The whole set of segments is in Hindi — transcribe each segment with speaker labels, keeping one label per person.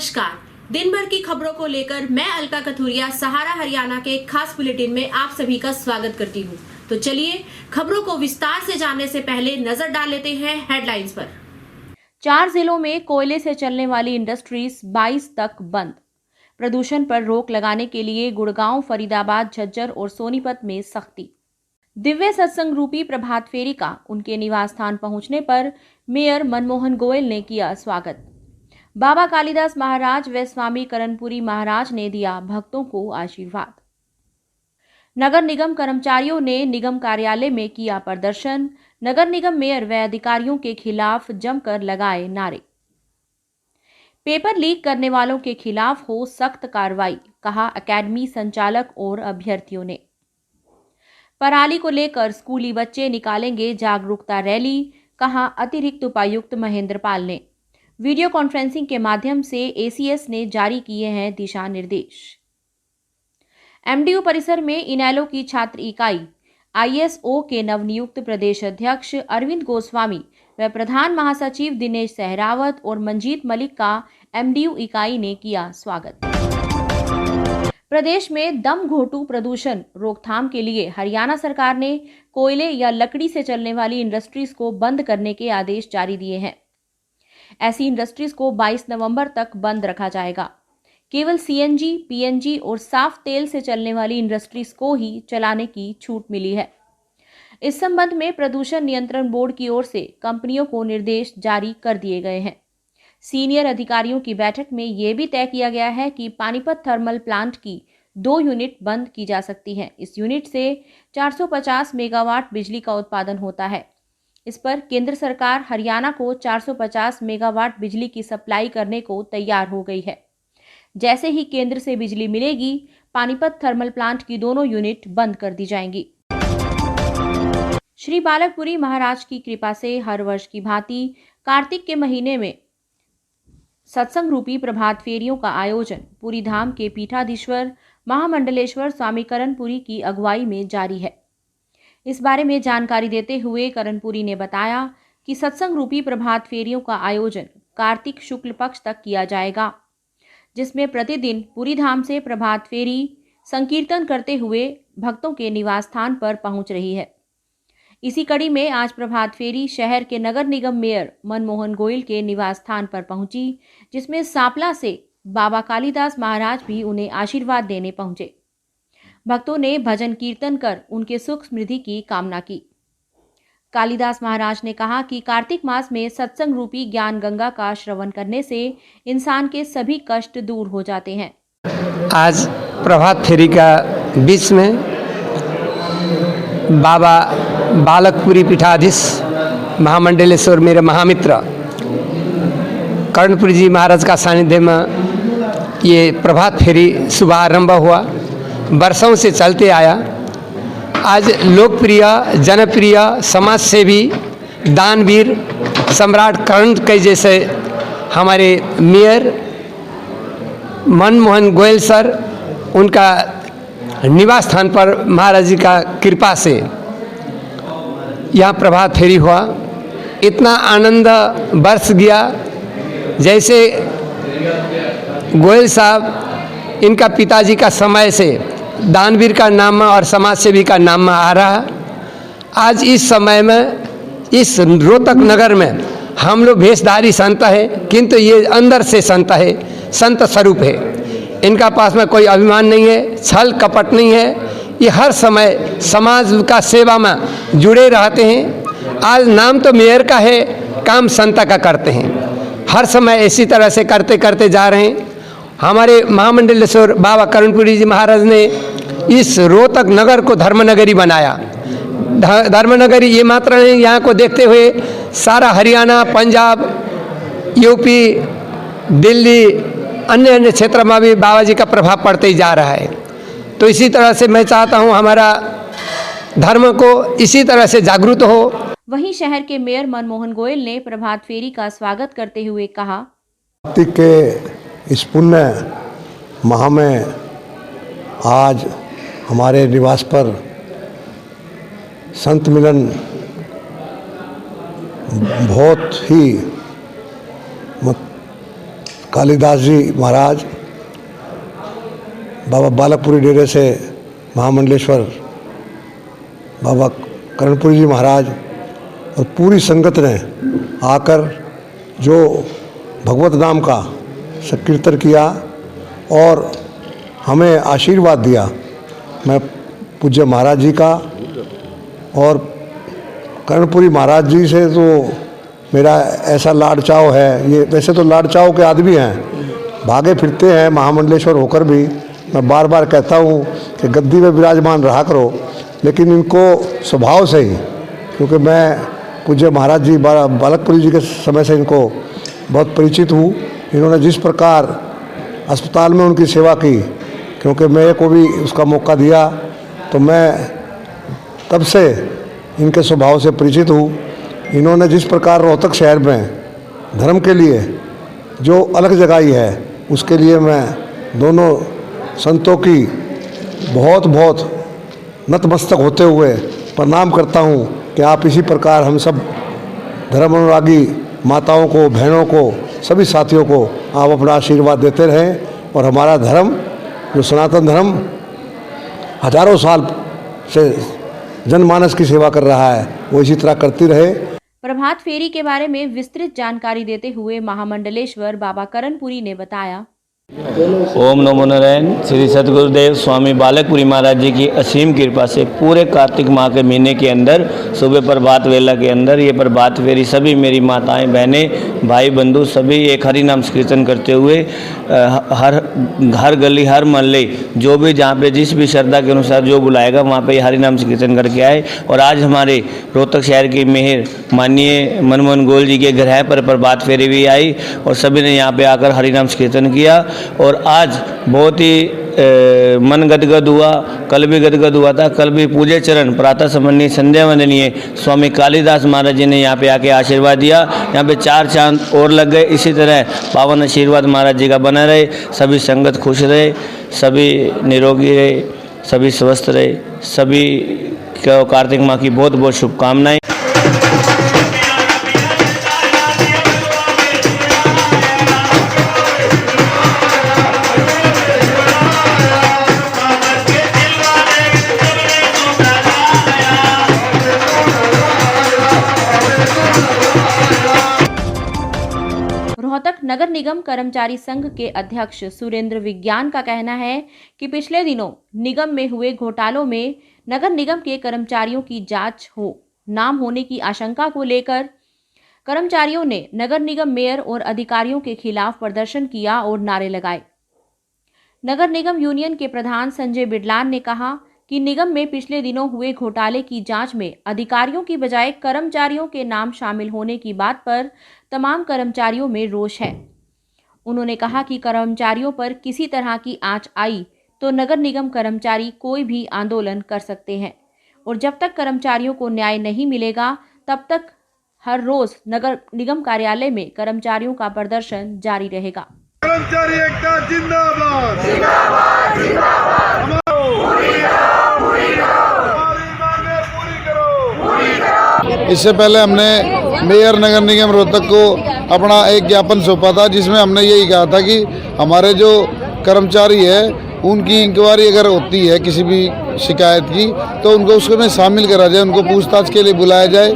Speaker 1: नमस्कार। दिन भर की खबरों को लेकर मैं अलका कथुरिया सहारा हरियाणा के एक खास बुलेटिन में आप सभी का स्वागत करती हूं। तो चलिए खबरों को विस्तार से जानने से पहले नजर डाल लेते हैं हेडलाइंस पर। 4 जिलों में कोयले से चलने वाली इंडस्ट्रीज 22 तक बंद। प्रदूषण पर रोक लगाने के लिए गुड़गांव, फरीदाबाद, झज्जर और सोनीपत में सख्ती। दिव्य सत्संग रूपी प्रभात फेरी का उनके निवास स्थान पहुंचने पर मेयर मनमोहन गोयल ने किया स्वागत। बाबा कालिदास महाराज व स्वामी करनपुरी महाराज ने दिया भक्तों को आशीर्वाद। नगर निगम कर्मचारियों ने निगम कार्यालय में किया प्रदर्शन। नगर निगम मेयर व अधिकारियों के खिलाफ जमकर लगाए नारे। पेपर लीक करने वालों के खिलाफ हो सख्त कार्रवाई, कहा अकेडमी संचालक और अभ्यर्थियों ने। पराली को लेकर स्कूली बच्चे निकालेंगे जागरूकता रैली, कहा अतिरिक्त उपायुक्त महेंद्र पाल ने। वीडियो कॉन्फ्रेंसिंग के माध्यम से एसीएस ने जारी किए हैं दिशा निर्देश। एमडीयू परिसर में इनेलो की छात्र इकाई, आईएसओ के नवनियुक्त प्रदेश अध्यक्ष अरविंद गोस्वामी व प्रधान महासचिव दिनेश सहरावत और मंजीत मलिक का एमडीयू इकाई ने किया स्वागत। प्रदेश में दम घोटू प्रदूषण रोकथाम के लिए हरियाणा सरकार ने कोयले या लकड़ी से चलने वाली इंडस्ट्रीज को बंद करने के आदेश जारी दिए हैं। ऐसी इंडस्ट्रीज को 22 नवंबर तक बंद रखा जाएगा। केवल सीएनजी, पीएनजी और साफ तेल से चलने वाली इंडस्ट्रीज को ही चलाने की छूट मिली है। इस संबंध में प्रदूषण नियंत्रण बोर्ड की ओर से कंपनियों को निर्देश जारी कर दिए गए हैं। सीनियर अधिकारियों की बैठक में यह भी तय किया गया है कि पानीपत थर्मल प्लांट की 2 यूनिट बंद की जा सकती हैं। इस यूनिट से 450 मेगावाट बिजली का उत्पादन होता है। इस पर केंद्र सरकार हरियाणा को 450 मेगावाट बिजली की सप्लाई करने को तैयार हो गई है। जैसे ही केंद्र से बिजली मिलेगी, पानीपत थर्मल प्लांट की दोनों यूनिट बंद कर दी जाएंगी। श्री बालकपुरी महाराज की कृपा से हर वर्ष की भांति कार्तिक के महीने में सत्संग रूपी प्रभात फेरियों का आयोजन पुरी धाम के पीठाधीश्वर महामंडलेश्वर स्वामी करनपुरी की अगुवाई में जारी है। इस बारे में जानकारी देते हुए करनपुरी ने बताया कि सत्संग रूपी प्रभात फेरियों का आयोजन कार्तिक शुक्ल पक्ष तक किया जाएगा, जिसमें प्रतिदिन पुरी धाम से प्रभात फेरी संकीर्तन करते हुए भक्तों के निवास स्थान पर पहुंच रही है। इसी कड़ी में आज प्रभात फेरी शहर के नगर निगम मेयर मनमोहन गोयल के निवास स्थान पर पहुंची, जिसमें सांपला से बाबा कालिदास महाराज भी उन्हें आशीर्वाद देने पहुंचे। भक्तों ने भजन कीर्तन कर उनके सुख समृद्धि की कामना की। कालिदास महाराज ने कहा कि कार्तिक मास में सत्संग रूपी ज्ञान गंगा का श्रवण करने से इंसान के सभी कष्ट दूर हो जाते हैं।
Speaker 2: आज प्रभात फेरी का बीच में बाबा बालकपुरी पीठाधीश महामंडलेश्वर मेरे महामित्र कर्णपुरी जी महाराज का सानिध्य में ये प्रभात फेरी शुभारंभ हुआ। वर्षों से चलते आया। आज लोकप्रिय, जनप्रिय, समाजसेवी, दानवीर सम्राट कर्ण के जैसे हमारे मेयर मनमोहन गोयल सर, उनका निवास स्थान पर महाराज जी का कृपा से यहाँ प्रभात फेरी हुआ। इतना आनंद बरस गया जैसे गोयल साहब, इनका पिताजी का समय से दानवीर का नाम और समाज सेवी का नाम आ रहा। आज इस समय में इस रोहतक नगर में हम लोग भेषधारी संत है, किंतु ये अंदर से संत है, संत स्वरूप है। इनका पास में कोई अभिमान नहीं है, छल कपट नहीं है। ये हर समय समाज का सेवा में जुड़े रहते हैं। आज नाम तो मेयर का है, काम संत का करते हैं। हर समय इसी तरह से करते करते जा रहे हैं। हमारे महामंडलेश्वर बाबा कर्णपुरी जी महाराज ने इस रोहतक नगर को धर्मनगरी बनाया। धर्मनगरी ये मात्र नहीं, यहाँ को देखते हुए सारा हरियाणा, पंजाब, यूपी, दिल्ली, अन्य अन्य क्षेत्र में भी बाबा जी का प्रभाव पड़ते ही जा रहा है। तो इसी तरह से मैं चाहता हूँ हमारा धर्म को इसी तरह से जागरूक हो।
Speaker 1: वहीं शहर के मेयर मनमोहन गोयल ने प्रभात फेरी का स्वागत करते हुए कहा,
Speaker 3: कार्तिक के इस पुण्य माह में आज हमारे निवास पर संत मिलन बहुत ही कालिदास जी महाराज, बाबा बालकपुरी डेरे से महामंडलेश्वर बाबा कर्णपुरी जी महाराज और पूरी संगत ने आकर जो भगवत नाम का संकीर्तन किया और हमें आशीर्वाद दिया। मैं पूज्य महाराज जी का और कर्णपुरी महाराज जी से तो मेरा ऐसा लाड चाव है। ये वैसे तो लाड चाव के आदमी हैं, भागे फिरते हैं महामंडलेश्वर होकर भी। मैं बार बार कहता हूँ कि गद्दी में विराजमान रहा करो, लेकिन इनको स्वभाव से ही, क्योंकि मैं पूज्य महाराज जी बालकपुरी जी के समय से इनको बहुत परिचित हूँ। इन्होंने जिस प्रकार अस्पताल में उनकी सेवा की, क्योंकि मेरे को भी उसका मौका दिया, तो मैं तब से इनके स्वभाव से परिचित हूँ। इन्होंने जिस प्रकार रोहतक शहर में धर्म के लिए जो अलग जगाई है, उसके लिए मैं दोनों संतों की बहुत बहुत नतमस्तक होते हुए प्रणाम करता हूँ कि आप इसी प्रकार हम सब धर्म अनुरागी माताओं को, बहनों को, सभी साथियों को आप अपना आशीर्वाद देते रहें और हमारा धर्म जो सनातन धर्म हजारों साल से जनमानस की सेवा कर रहा है, वो इसी तरह करती रहे।
Speaker 1: प्रभात फेरी के बारे में विस्तृत जानकारी देते हुए महामंडलेश्वर बाबा कर्णपुरी ने बताया।
Speaker 4: ओम नमो नारायण। श्री सतगुरुदेव स्वामी बालकपुरी महाराज जी की असीम कृपा से पूरे कार्तिक माह के महीने के अंदर सुबह प्रभात वेला के अंदर ये प्रभात फेरी सभी मेरी माताएं, बहनें, भाई बंधु सभी एक हरि नाम कीर्तन करते हुए हर गली, हर मोहल्ले, जो भी जहाँ पे जिस भी श्रद्धा के अनुसार जो बुलाएगा वहाँ पे हरि नाम कीर्तन करके आए। और आज हमारे रोहतक शहर की मेहर माननीय मनमोहन गोयल जी के ग्रह पर प्रभात फेरी भी आई और सभी ने यहाँ पे आकर हरि नाम कीर्तन किया। और आज बहुत ही मन गदगद हुआ। कल भी गदगद हुआ था। कल भी पूजे चरण प्रातः समन्वय संध्या वंदनीय स्वामी कालिदास महाराज जी ने यहाँ पे आके आशीर्वाद दिया। यहाँ पे 4 चांद और लग गए। इसी तरह पावन आशीर्वाद महाराज जी का बना रहे, सभी संगत खुश रहे, सभी निरोगी रहे, सभी स्वस्थ रहे, सभी को कार्तिक माह की बहुत बहुत शुभकामनाएं।
Speaker 1: रोहतक नगर निगम कर्मचारी संघ के अध्यक्ष सुरेंद्र विज्ञान का कहना है कि पिछले दिनों निगम में हुए घोटालों में नगर निगम के कर्मचारियों की जांच नाम होने की आशंका को लेकर कर्मचारियों ने नगर निगम मेयर और अधिकारियों के खिलाफ प्रदर्शन किया और नारे लगाए। नगर निगम यूनियन के प्रधान संजय बिडलान ने कहा कि निगम में पिछले दिनों हुए घोटाले की जांच में अधिकारियों की बजाय कर्मचारियों के नाम शामिल होने की बात पर तमाम कर्मचारियों में रोष है। उन्होंने कहा कि कर्मचारियों पर किसी तरह की आंच आई तो नगर निगम कर्मचारी कोई भी आंदोलन कर सकते हैं और जब तक कर्मचारियों को न्याय नहीं मिलेगा तब तक हर रोज नगर निगम कार्यालय में कर्मचारियों का प्रदर्शन जारी रहेगा।
Speaker 5: कर्मचारी एकता जिंदाबाद जिंदाबाद जिंदाबाद।
Speaker 6: इससे पहले हमने मेयर नगर निगम रोहतक को अपना एक ज्ञापन सौंपा था, जिसमें हमने यही कहा था कि हमारे जो कर्मचारी है उनकी इंक्वायरी अगर होती है किसी भी शिकायत की तो उनको उसमें शामिल करा जाए, उनको पूछताछ के लिए बुलाया जाए।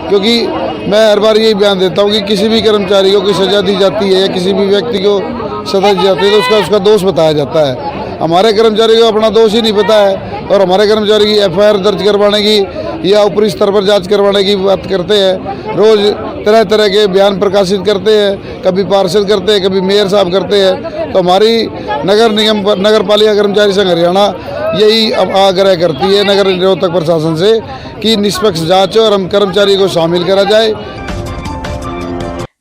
Speaker 6: क्योंकि मैं हर बार यही बयान देता हूँ कि किसी भी कर्मचारी को कोई सजा दी जाती है या किसी भी व्यक्ति को सजा दी जाती है तो उसका दोष बताया जाता है। हमारे कर्मचारी को अपना दोष ही नहीं पता है और हमारे कर्मचारी की एफआईआर दर्ज करवाने की या ऊपरी स्तर पर जांच करवाने की बात करते हैं। रोज़ तरह तरह के बयान प्रकाशित करते हैं, कभी पार्षद करते हैं, कभी मेयर साहब करते हैं। तो हमारी नगर पालिका कर्मचारी संघ हरियाणा यही आग्रह करती है नगर रोहतक प्रशासन से कि निष्पक्ष जांच और हम कर्मचारी को शामिल करा जाए।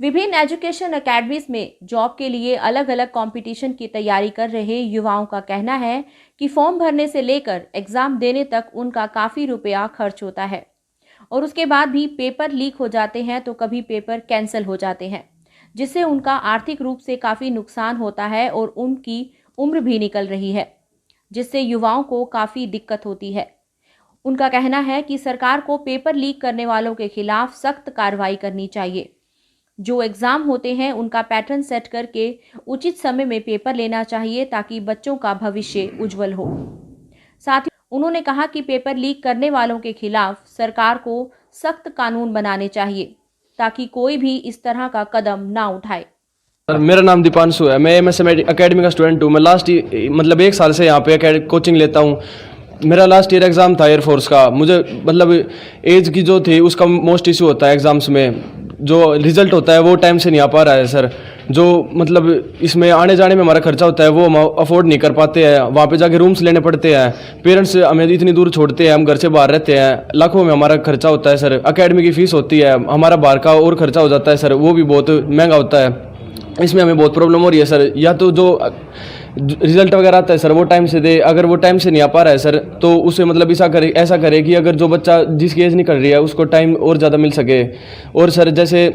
Speaker 1: विभिन्न एजुकेशन अकेडमीज में जॉब के लिए अलग अलग कंपटीशन की तैयारी कर रहे युवाओं का कहना है कि फॉर्म भरने से लेकर एग्जाम देने तक उनका काफ़ी रुपया खर्च होता है और उसके बाद भी पेपर लीक हो जाते हैं तो कभी पेपर कैंसिल हो जाते हैं, जिससे उनका आर्थिक रूप से काफ़ी नुकसान होता है और उनकी उम्र भी निकल रही है, जिससे युवाओं को काफ़ी दिक्कत होती है। उनका कहना है कि सरकार को पेपर लीक करने वालों के खिलाफ सख्त कार्रवाई करनी चाहिए। जो एग्ज़ाम होते हैं उनका पैटर्न सेट करके उचित समय में पेपर लेना चाहिए ताकि बच्चों का भविष्य उज्जवल हो। साथ ही उन्होंने कहा कि पेपर लीक करने वालों के खिलाफ सरकार को सख्त कानून बनाने चाहिए ताकि कोई भी इस तरह का कदम ना उठाए।
Speaker 7: सर मेरा नाम दीपांशु है, मैं एमएसएम एकेडमी का स्टूडेंट हूँ। मैं लास्ट मतलब 1 साल से यहाँ पे कोचिंग लेता हूँ। मेरा लास्ट ईयर एग्ज़ाम था एयरफोर्स का। मुझे मतलब एज की जो थी उसका मोस्ट इशू होता है एग्ज़ाम्स में, जो रिज़ल्ट होता है वो टाइम से नहीं आ पा रहा है सर। जो मतलब इसमें आने जाने में हमारा खर्चा होता है वो हम अफोर्ड नहीं कर पाते हैं, वहाँ पे जाके रूम्स लेने पड़ते हैं। पेरेंट्स हमें इतनी दूर छोड़ते हैं, हम घर से बाहर रहते हैं, लाखों में हमारा खर्चा होता है सर। एकेडमी की फ़ीस होती है, हमारा बाहर का और खर्चा हो जाता है सर, वो भी बहुत महंगा होता है। इसमें हमें बहुत प्रॉब्लम हो रही है सर। या तो जो रिजल्ट वगैरह आता है सर वो टाइम से दे, अगर वो टाइम से नहीं आ पा रहा है सर तो उसे मतलब ऐसा करे कि अगर जो बच्चा जिसकी एज निकल रही है उसको टाइम और ज़्यादा मिल सके। और सर जैसे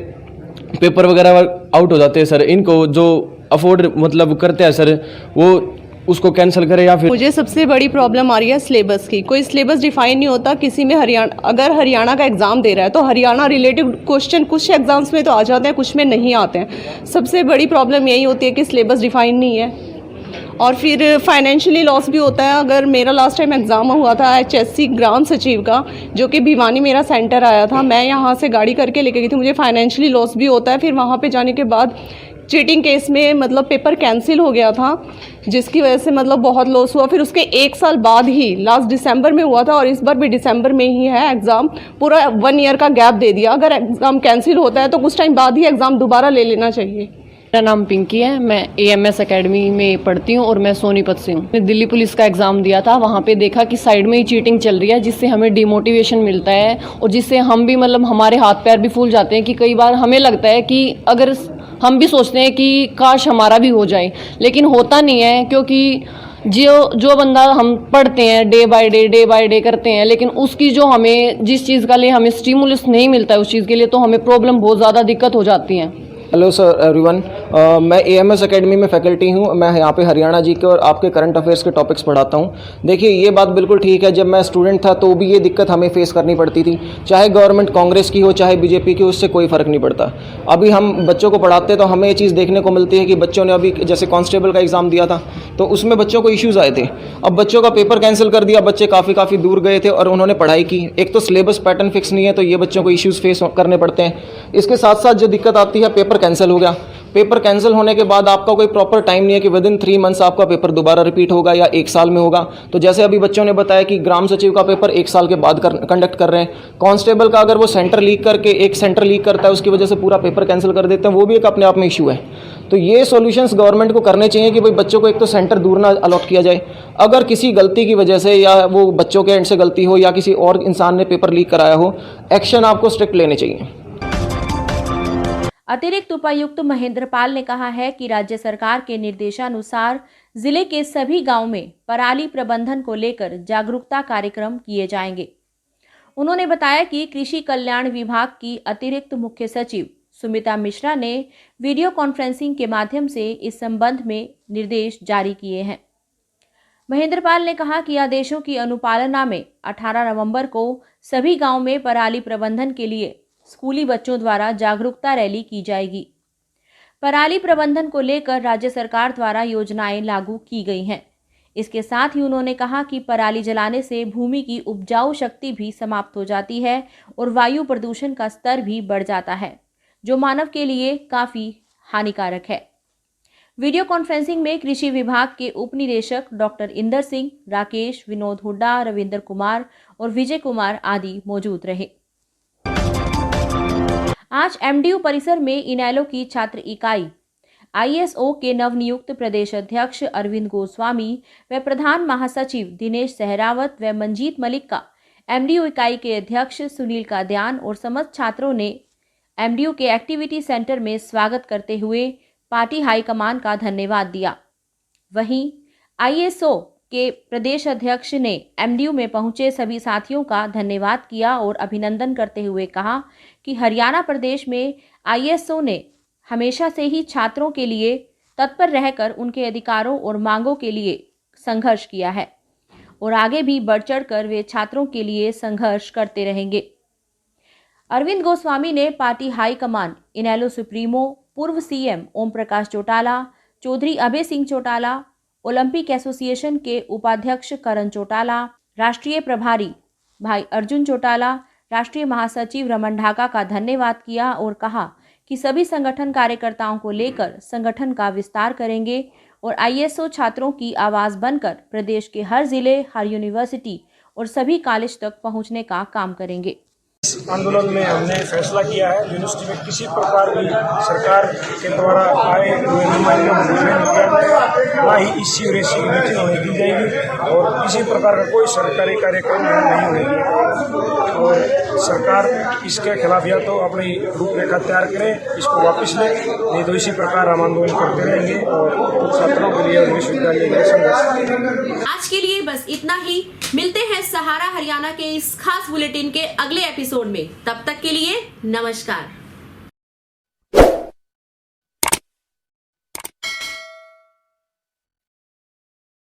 Speaker 7: पेपर वगैरह आउट हो जाते हैं सर, इनको जो अफोर्ड मतलब करते हैं सर वो उसको कैंसिल करे या फिर।
Speaker 8: मुझे सबसे बड़ी प्रॉब्लम आ रही है सिलेबस की। कोई सिलेबस डिफाइन नहीं होता किसी में। अगर हरियाणा का एग्ज़ाम दे रहा है तो हरियाणा रिलेटेड क्वेश्चन कुछ एग्ज़ाम्स में तो आ जाते हैं, कुछ में नहीं आते हैं। सबसे बड़ी प्रॉब्लम यही होती है कि सिलेबस डिफाइन नहीं है। और फिर फाइनेंशियली लॉस भी होता है। अगर मेरा लास्ट टाइम एग्ज़ाम हुआ था HSC ग्राम सचिव का, जो कि भिवानी मेरा सेंटर आया था, मैं यहाँ से गाड़ी करके लेके गई थी, मुझे फाइनेंशियली लॉस भी होता है। फिर वहाँ पे जाने के बाद चीटिंग केस में मतलब पेपर कैंसिल हो गया था, जिसकी वजह से मतलब बहुत लॉस हुआ। फिर उसके 1 साल बाद ही लास्ट दिसंबर में हुआ था और इस बार भी दिसंबर में ही है एग्ज़ाम। पूरा 1 ईयर का गैप दे दिया। अगर एग्ज़ाम कैंसिल होता है तो कुछ टाइम बाद ही एग्ज़ाम दोबारा ले लेना चाहिए।
Speaker 9: मेरा नाम पिंकी है, मैं AMS एकेडमी में पढ़ती हूँ और मैं सोनीपत से हूँ। मैंने दिल्ली पुलिस का एग्ज़ाम दिया था, वहाँ पे देखा कि साइड में ही चीटिंग चल रही है, जिससे हमें डिमोटिवेशन मिलता है और जिससे हम भी मतलब हमारे हाथ पैर भी फूल जाते हैं कि कई बार हमें लगता है कि अगर हम भी सोचते हैं कि काश हमारा भी हो जाए, लेकिन होता नहीं है। क्योंकि जो बंदा हम पढ़ते हैं डे बाय डे करते हैं, लेकिन उसकी जो हमें जिस चीज़ का लिए हमें स्टिमुलस नहीं मिलता है उस चीज़ के लिए, तो हमें प्रॉब्लम बहुत ज़्यादा दिक्कत हो जाती है।
Speaker 10: हेलो सर एवरीवन, मैं AMS एकेडमी में फैकल्टी हूँ। मैं यहाँ पे हरियाणा जी के और आपके करंट अफेयर्स के टॉपिक्स पढ़ाता हूँ। देखिए ये बात बिल्कुल ठीक है, जब मैं स्टूडेंट था तो भी ये दिक्कत हमें फेस करनी पड़ती थी, चाहे गवर्नमेंट कांग्रेस की हो चाहे BJP की हो, उससे कोई फ़र्क नहीं पड़ता। अभी हम बच्चों को पढ़ाते तो हमें ये चीज़ देखने को मिलती है कि बच्चों ने अभी जैसे कांस्टेबल का एग्ज़ाम दिया था तो उसमें बच्चों को इश्यूज़ आए थे। अब बच्चों का पेपर कैंसिल कर दिया, बच्चे काफ़ी दूर गए थे और उन्होंने पढ़ाई की। एक तो सिलेबस पैटर्न फिक्स नहीं है तो ये बच्चों को इश्यूज़ फेस करने पड़ते हैं। इसके साथ साथ जो दिक्कत आती है, पेपर कैंसिल हो गया, पेपर कैंसिल होने के बाद आपका कोई प्रॉपर टाइम नहीं है कि विदिन 3 मंथ्स आपका पेपर दोबारा रिपीट होगा या 1 साल में होगा। तो जैसे अभी बच्चों ने बताया कि ग्राम सचिव का पेपर 1 साल के बाद कंडक्ट कर रहे हैं, कांस्टेबल का अगर वो सेंटर लीक करके एक सेंटर लीक करता है उसकी वजह से पूरा पेपर कैंसिल कर देते हैं, वो भी एक अपने आप में इशू है। तो ये सॉल्यूशंस गवर्नमेंट को करने चाहिए कि भाई बच्चों को एक तो सेंटर दूर ना अलॉट किया जाए। अगर किसी गलती की वजह से या वो बच्चों के एंड से गलती हो या किसी और इंसान ने पेपर लीक कराया हो, एक्शन आपको स्ट्रिक्ट लेने चाहिए।
Speaker 1: अतिरिक्त उपायुक्त महेंद्र पाल ने कहा है कि राज्य सरकार के निर्देशानुसार जिले के सभी गांव में पराली प्रबंधन को लेकर जागरूकता कार्यक्रम किए जाएंगे। उन्होंने बताया कि कृषि कल्याण विभाग की अतिरिक्त मुख्य सचिव सुमिता मिश्रा ने वीडियो कॉन्फ्रेंसिंग के माध्यम से इस संबंध में निर्देश जारी किए हैं। महेंद्र पाल ने कहा कि आदेशों की अनुपालना में 18 नवंबर को सभी गांव में पराली प्रबंधन के लिए स्कूली बच्चों द्वारा जागरूकता रैली की जाएगी। पराली प्रबंधन को लेकर राज्य सरकार द्वारा योजनाएं लागू की गई हैं। इसके साथ ही उन्होंने कहा कि पराली जलाने से भूमि की उपजाऊ शक्ति भी समाप्त हो जाती है और वायु प्रदूषण का स्तर भी बढ़ जाता है, जो मानव के लिए काफ़ी हानिकारक है। वीडियो कॉन्फ्रेंसिंग में कृषि विभाग के उप निदेशक डॉक्टर इंदर सिंह, राकेश, विनोद हुड्डा, रविंद्र कुमार और विजय कुमार आदि मौजूद रहे। आज MDU परिसर में इनेलो की छात्र इकाई ISO के नवनियुक्त प्रदेश अध्यक्ष अरविंद गोस्वामी व प्रधान महासचिव दिनेश सहरावत व मंजीत मलिक का MDU इकाई के अध्यक्ष सुनील काद्यान और समस्त छात्रों ने MDU के एक्टिविटी सेंटर में स्वागत करते हुए पार्टी हाईकमान का धन्यवाद दिया। वहीं ISO के प्रदेश अध्यक्ष ने MDU में पहुंचे सभी साथियों का धन्यवाद किया और अभिनंदन करते हुए कहा कि हरियाणा प्रदेश में ISO ने हमेशा से ही छात्रों के लिए तत्पर रहकर उनके अधिकारों और मांगों के लिए संघर्ष किया है और आगे भी बढ़ चढ़कर वे छात्रों के लिए संघर्ष करते रहेंगे। अरविंद गोस्वामी ने पार्टी हाईकमान, इनेलो सुप्रीमो, पूर्व CM Om Prakash Chautala, Chaudhary Abhay Singh Chautala, Olympic association के उपाध्यक्ष करण चौटाला, राष्ट्रीय प्रभारी भाई अर्जुन चौटाला, राष्ट्रीय महासचिव रमन ढाका का धन्यवाद किया और कहा कि सभी संगठन कार्यकर्ताओं को लेकर संगठन का विस्तार करेंगे और आईएसओ छात्रों की आवाज़ बनकर प्रदेश के हर जिले, हर यूनिवर्सिटी और सभी कॉलेज तक पहुंचने का काम करेंगे।
Speaker 11: इस आंदोलन में हमने फैसला किया है यूनिवर्सिटी में किसी प्रकार की सरकार के द्वारा आए हुए नुमाइंदों को ना ही इसी रेसी की मीटिंग होने दी जाएगी और किसी प्रकार का कोई सरकारी कार्यक्रम नहीं होने दिया और सरकार इसके खिलाफ या तो अपनी रूपरेखा तैयार करे, इसको वापस ले, नहीं तो इसी प्रकार हम आंदोलन करते रहेंगे और छात्रों के लिए विश्वविद्यालय के संघर्ष।
Speaker 1: आज के लिए बस इतना ही। मिलते हैं सहारा हरियाणा के इस खास बुलेटिन के अगले एपिसोड में। तब तक के लिए नमस्कार।